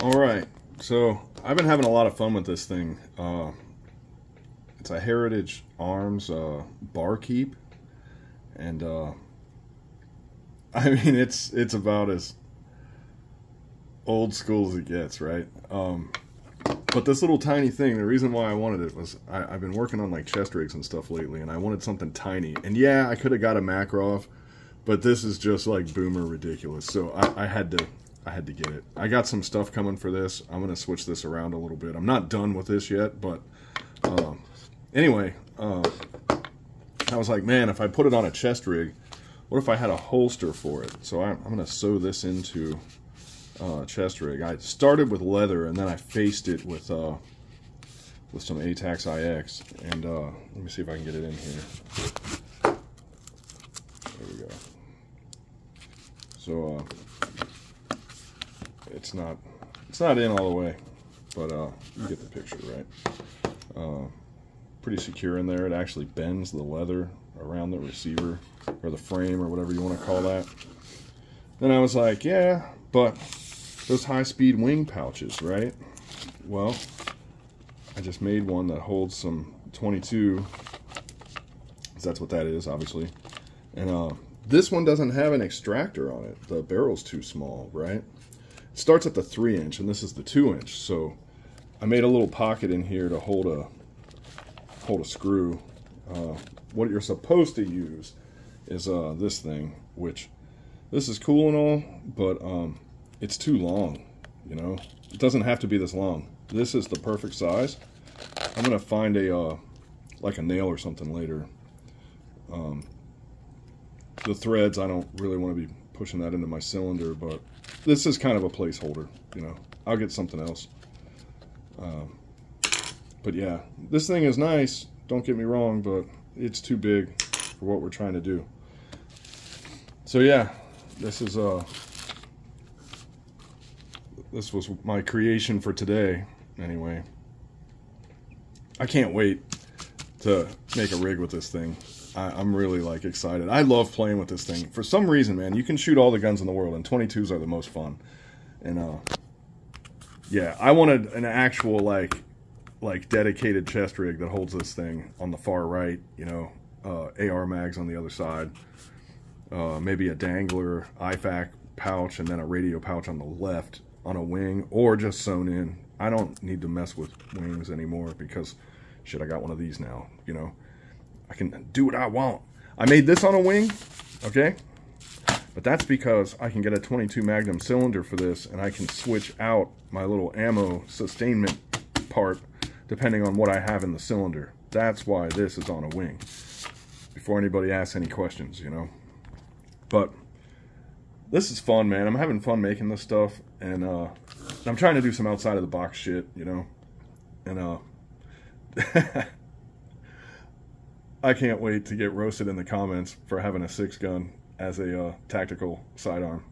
Alright, so I've been having a lot of fun with this thing. It's a Heritage Arms barkeep, and I mean it's about as old school as it gets, right? But this little tiny thing, the reason why I wanted it was I've been working on like chest rigs and stuff lately, and I wanted something tiny. And yeah, I could have got a Makarov, but this is just like boomer ridiculous. So I had to get it. I got some stuff coming for this. I'm gonna switch this around a little bit. I'm not done with this yet, but anyway, I was like, man, if I put it on a chest rig, what if I had a holster for it? So I'm gonna sew this into chest rig. I started with leather, and then I faced it with some ATAX IX. And let me see if I can get it in here. There we go. So it's not in all the way, but you get the picture, right? Pretty secure in there. It actually bends the leather around the receiver or the frame or whatever you want to call that. Then I was like, yeah, but those high-speed wing pouches, right? Well, I just made one that holds some 22, because that's what that is, obviously. And this one doesn't have an extractor on it. The barrel's too small, right? It starts at the 3-inch, and this is the 2-inch. So I made a little pocket in here to hold a screw. What you're supposed to use is this thing, which this is cool and all, but it's too long, you know? It doesn't have to be this long. This is the perfect size. I'm gonna find a like a nail or something later. The threads, I don't really want to be pushing that into my cylinder, but this is kind of a placeholder, you know? I'll get something else. But yeah, this thing is nice, don't get me wrong, but it's too big for what we're trying to do. So yeah, this was my creation for today, anyway. I can't wait to make a rig with this thing. I'm really like excited. I love playing with this thing. For some reason, man, you can shoot all the guns in the world, and 22s are the most fun. And yeah, I wanted an actual like dedicated chest rig that holds this thing on the far right, you know, AR mags on the other side, maybe a dangler IFAK pouch, and then a radio pouch on the left on a wing, or just sewn in. I don't need to mess with wings anymore because shit, I got one of these now, you know. I can do what I want. I made this on a wing, okay? But that's because I can get a 22 Magnum cylinder for this, and I can switch out my little ammo sustainment part depending on what I have in the cylinder. That's why this is on a wing. Before anybody asks any questions, you know. But this is fun, man. I'm having fun making this stuff, and I'm trying to do some outside of the box shit, you know. And I can't wait to get roasted in the comments for having a 6-gun as a tactical sidearm.